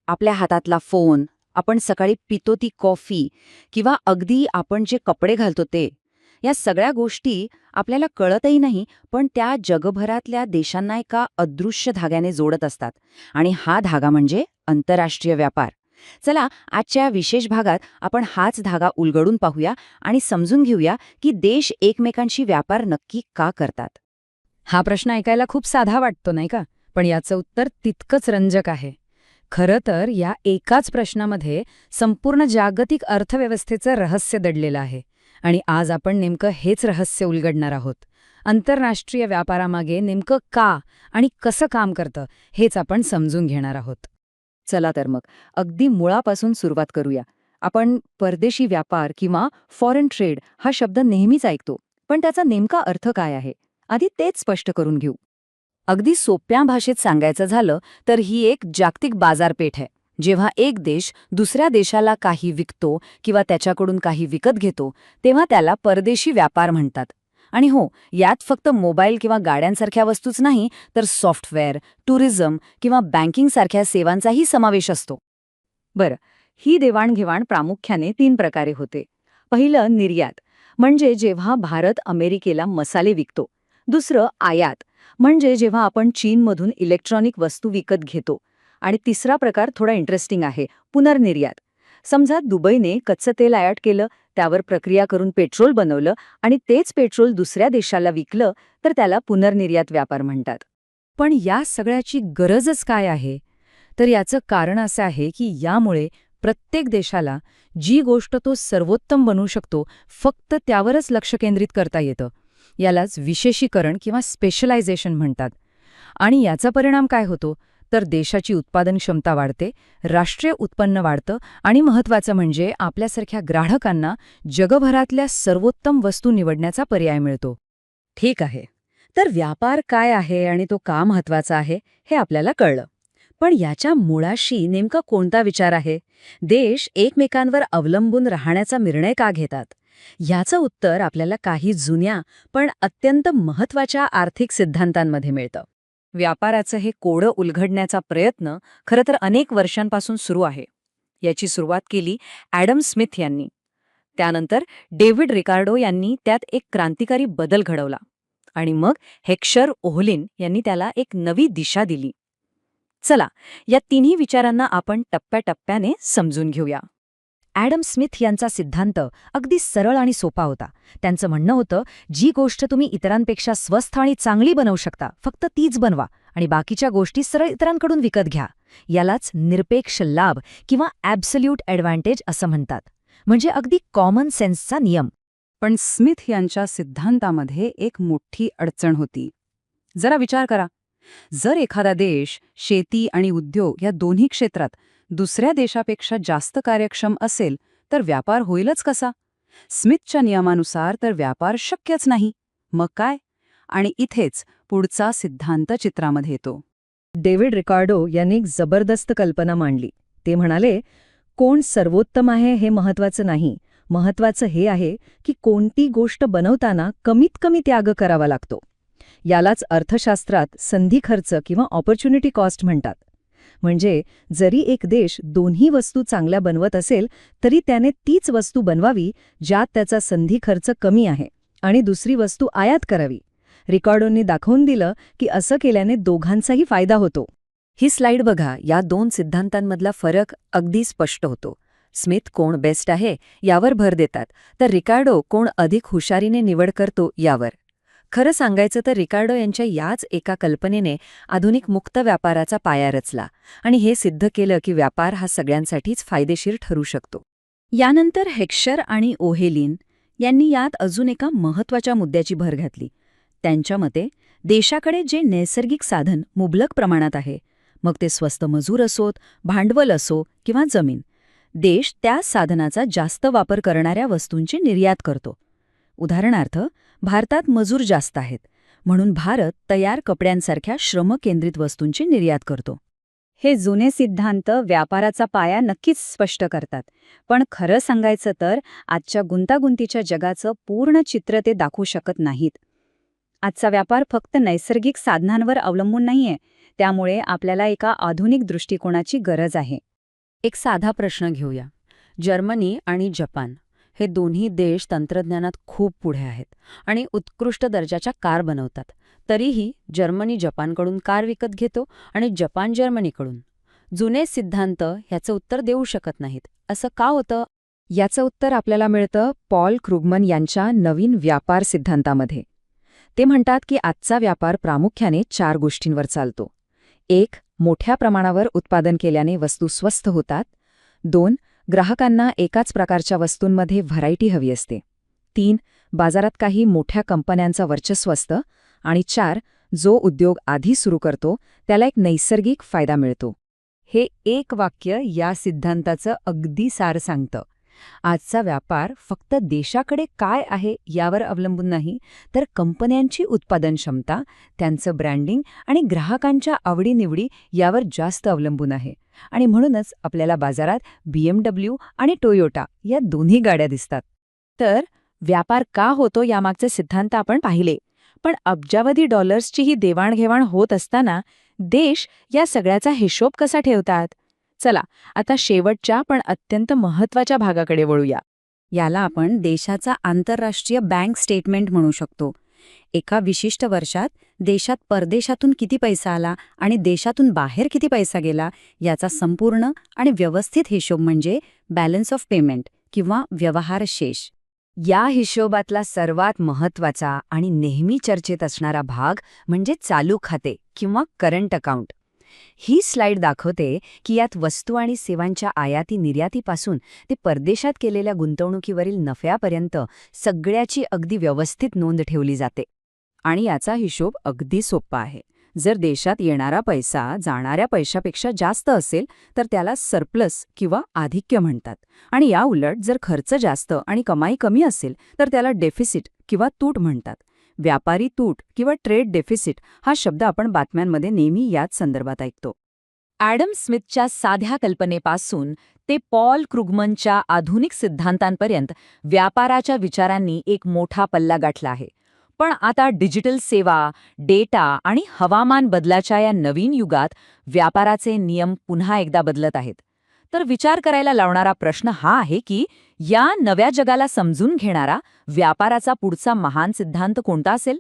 आपल्या हातातला फोन, आपण सकाळी पितो ती कॉफी किंवा अगदी आपण जे कपडे घालतो ते, या सगळ्या गोष्टी आपल्याला कळतही नाही, पण त्या जगभरातल्या देशांना एका अदृश्य धाग्याने जोडत असतात. आणि हा धागा म्हणजे आंतरराष्ट्रीय व्यापार. चला, आजच्या विशेष भागात आपण हाच धागा उलगडून पाहूया आणि समजून घेऊया की देश एकमेकांशी व्यापार नक्की का करतात. हा प्रश्न ऐकायला खूप साधा वाटतो नाही का, पण याचं उत्तर तितकंच रंजक आहे. खरं तर या एकाच प्रश्नामध्ये संपूर्ण जागतिक अर्थव्यवस्थेचं रहस्य दडलेलं आहे. आणि आज आपण नेमकं हेच रहस्य उलगडणार आहोत. आंतरराष्ट्रीय व्यापारामागे नेमकं का आणि कसं काम करतं हेच आपण समजून घेणार आहोत. चला तर मग अगदी मुळापासून सुरुवात करूया. आपण परदेशी व्यापार किंवा फॉरेन ट्रेड हा शब्द नेहमीच ऐकतो, पण त्याचा नेमका अर्थ काय आहे? आधी तेच स्पष्ट करून घेऊ. अगदी सोप्या भाषेत सांगायचं झालं तर ही एक जागतिक बाजारपेठ आहे. जेव्हा एक देश दुसऱ्या देशाला काही विकतो किंवा त्याच्याकडून काही विकत घेतो, तेव्हा त्याला परदेशी व्यापार म्हणतात. आणि हो, यात फक्त मोबाईल किंवा गाड्यांसारख्या वस्तूच नाही, तर सॉफ्टवेअर, टुरिझम किंवा बँकिंगसारख्या सेवांचाही समावेश असतो. बरं, ही देवाणघेवाण प्रामुख्याने 3 प्रकारे होते. पहिलं निर्यात, म्हणजे जेव्हा भारत अमेरिकेला मसाले विकतो. दुसरं आयात, म्हणजे जेव्हा आपण चीनमधून इलेक्ट्रॉनिक वस्तू विकत घेतो. आणि तिसरा प्रकार थोडा इंटरेस्टिंग आहे, पुनर्निर्यात. समजा दुबईने कच्चं तेल आयात केलं, त्यावर प्रक्रिया करून पेट्रोल बनवलं आणि तेच पेट्रोल दुसऱ्या देशाला विकलं, तर त्याला पुनर्निर्यात व्यापार म्हणतात. पण या सगळ्याची गरजच काय आहे? तर याचं कारण असं आहे की यामुळे प्रत्येक देशाला जी गोष्ट तो सर्वोत्तम बनवू शकतो, फक्त त्यावरच लक्ष केंद्रित करता येतं. यालाच विशेषीकरण किंवा स्पेशलायझेशन म्हणतात. आणि याचा परिणाम काय होतो? तर देशाची उत्पादन क्षमता वाढते, राष्ट्रीय उत्पन्न वाढतं आणि महत्त्वाचं म्हणजे आपल्यासारख्या ग्राहकांना जगभरातल्या सर्वोत्तम वस्तू निवडण्याचा पर्याय मिळतो. ठीक आहे. तर व्यापार काय आहे आणि तो का महत्वाचा आहे हे आपल्याला कळलं. पण याच्या मुळाशी नेमका कोणता विचार आहे? देश एकमेकांवर अवलंबून राहण्याचा निर्णय का घेतात? याचं उत्तर आपल्याला काही जुन्या पण अत्यंत महत्वाच्या आर्थिक सिद्धांतांमध्ये मिळतं. व्यापाराचं हे कोडं उलगडण्याचा प्रयत्न खरं तर अनेक वर्षांपासून सुरू आहे. याची सुरुवात केली ॲडम स्मिथ यांनी. त्यानंतर डेव्हिड रिकार्डो यांनी त्यात एक क्रांतिकारी बदल घडवला. आणि मग हेक्टर ओहलिन यांनी त्याला एक नवी दिशा दिली. चला, या तिन्ही विचारांना आपण टप्प्याटप्प्याने समजून घेऊया. ॲडम स्मिथ यांचा सिद्धांत अगदी सरळ आणि सोपा होता. त्यांचं म्हणणं होतं, जी गोष्ट तुम्ही इतरांपेक्षा स्वस्त आणि चांगली बनवू शकता, फक्त तीच बनवा आणि बाकीच्या गोष्टी सरळ इतरांकडून विकत घ्या. यालाच निरपेक्ष लाभ किंवा ॲब्सोल्यूट ॲडव्हान्टेज असं म्हणतात. म्हणजे अगदी कॉमन सेन्सचा नियम. पण स्मिथ यांच्या सिद्धांतामध्ये एक मोठी अडचण होती. जरा विचार करा, जर एखादा देश शेती आणि उद्योग या दोन्ही क्षेत्रात दुसऱ्या देशापेक्षा जास्त कार्यक्षम असेल, तर व्यापार होईलच कसा? स्मिथच्या नियमानुसार तर व्यापार शक्यच नाही. मग काय? आणि इथेच पुढचा सिद्धांत चित्रामध्ये येतो. डेव्हिड रिकार्डो यांनी एक जबरदस्त कल्पना मांडली. ते म्हणाले, कोण सर्वोत्तम आहे हे महत्त्वाचं नाही. महत्त्वाचं हे आहे की कोणती गोष्ट बनवताना कमीत कमी त्याग करावा लागतो. यालाच अर्थशास्त्रात संधी खर्च किंवा ऑपॉर्च्युनिटी कॉस्ट म्हणतात. म्हणजे जरी एक देश दोन्ही वस्तू चांगल्या बनवत असेल, तरी त्याने तीच वस्तू बनवावी ज्यात त्याचा संधी खर्च कमी आहे आणि दुसरी वस्तू आयात करावी. रिकार्डोंनी दाखवून दिलं की असं केल्याने दोघांचाही फायदा होतो. ही स्लाइड बघा, या 2 सिद्धांतांमधला फरक अगदी स्पष्ट होतो. स्मिथ कोण बेस्ट आहे यावर भर देतात, तर रिकार्डो कोण अधिक हुशारीने निवड करतो यावर. खरं सांगायचं तर रिकार्डो यांच्या याच एका कल्पनेने आधुनिक मुक्त व्यापाराचा पाया रचला आणि हे सिद्ध केलं की व्यापार हा सगळ्यांसाठीच फायदेशीर ठरू शकतो. यानंतर हेक्टर आणि ओहेलिन यांनी यात अजून एका महत्त्वाच्या मुद्द्याची भर घातली. त्यांच्या मते देशाकडे जे नैसर्गिक साधन मुबलक प्रमाणात आहे, मग ते स्वस्त मजूर असोत, भांडवल असो किंवा जमीन, देश त्या साधनाचा जास्त वापर करणाऱ्या वस्तूंची निर्यात करतो. उदाहरणार्थ, भारतात मजूर जास्त आहेत, म्हणून भारत तयार कपड्यांसारख्या श्रमकेंद्रित वस्तूंची निर्यात करतो. हे जुने सिद्धांत व्यापाराचा पाया नक्कीच स्पष्ट करतात. पण खरं सांगायचं तर आजच्या गुंतागुंतीच्या जगाचं पूर्ण चित्र ते दाखवू शकत नाहीत. आजचा व्यापार फक्त नैसर्गिक साधनांवर अवलंबून नाहीये, त्यामुळे आपल्याला एका आधुनिक दृष्टिकोनाची गरज आहे. एक साधा प्रश्न घेऊया. जर्मनी आणि जपान हे दोन्ही देश तंत्रज्ञानात खूप पुढे आहेत आणि उत्कृष्ट दर्जाच्या कार बनवतात. तरीही जर्मनी जपानकडून कार विकत घेतो आणि जपान जर्मनीकडून. जुने सिद्धांत ह्याचं उत्तर देऊ शकत नाहीत. असं का होतं? याचं उत्तर आपल्याला मिळतं पॉल क्रुगमन यांच्या नवीन व्यापार सिद्धांतामध्ये. ते म्हणतात की आजचा व्यापार प्रामुख्याने 4 गोष्टींवर चालतो. 1. मोठ्या प्रमाणावर उत्पादन केल्याने वस्तू स्वस्त होतात. 2. ग्राहकांना एकाच प्रकारच्या वस्तूंमध्ये व्हरायटी हवी असते. 3. बाजारात काही मोठ्या कंपन्यांचं वर्चस्व असतं. आणि 4. जो उद्योग आधी सुरू करतो त्याला एक नैसर्गिक फायदा मिळतो. हे एक वाक्य या सिद्धांताचं अगदी सार सांगतं. आजचा व्यापार फक्त देशाकडे काय आहे यावर अवलंबून नाही, तर कंपन्यांची उत्पादन क्षमता, त्यांचं ब्रँडिंग आणि ग्राहकांच्या आवडीनिवडी यावर जास्त अवलंबून आहे. आणि म्हणूनच आपल्याला बाजारात BMW आणि टोयोटा या दोन्ही गाड्या दिसतात. तर व्यापार का होतो यामागचे सिद्धांत आपण पाहिले. पण अब्जावधी डॉलर्सची ही देवाणघेवाण होत असताना देश या सगळ्याचा हिशोब कसा ठेवतात? चला आता शेवटच्या पण अत्यंत महत्त्वाच्या भागाकडे वळूया. याला आपण देशाचा आंतरराष्ट्रीय बँक स्टेटमेंट म्हणू शकतो. एका विशिष्ट वर्षात देशात परदेशातून किती पैसा आला आणि देशातून बाहेर किती पैसा गेला याचा संपूर्ण आणि व्यवस्थित हिशोब म्हणजे बॅलन्स ऑफ पेमेंट किंवा व्यवहार शेष. या हिशोबातला सर्वात महत्त्वाचा आणि नेहमी चर्चेत असणारा भाग म्हणजे चालू खाते किंवा करंट अकाउंट. ही स्लाइड दाखवते की यात वस्तू आणि सेवांच्या आयाती निर्यातीपासून ते परदेशात केलेल्या गुंतवणुकीवरील नफ्यापर्यंत सगळ्याची अगदी व्यवस्थित नोंद ठेवली जाते. आणि याचा हिशोब अगदी सोपा आहे. जर देशात येणारा पैसा जाणाऱ्या पैशापेक्षा जास्त असेल तर त्याला सरप्लस किंवा आधिक्य म्हणतात. आणि या उलट जर खर्च जास्त आणि कमाई कमी असेल तर त्याला डेफिसिट किंवा तूट म्हणतात. व्यापारी तूट किंवा ट्रेड डेफिसिट हा शब्द आपण बातम्यांमध्ये नेहमी याच संदर्भात ऐकतो. ॲडम स्मिथच्या साध्या कल्पनेपासून ते पॉल क्रुगमनच्या आधुनिक सिद्धांतांपर्यंत व्यापाराच्या विचारांनी एक मोठा पल्ला गाठला आहे. पण आता डिजिटल सेवा, डेटा आणि हवामान बदलाच्या या नवीन युगात व्यापाराचे नियम पुन्हा एकदा बदलत आहेत. तर विचार करायला लावणारा प्रश्न हा आहे की या नव्या जगाला समजून घेणारा व्यापाराचा पुढचा महान सिद्धांत कोणता असेल?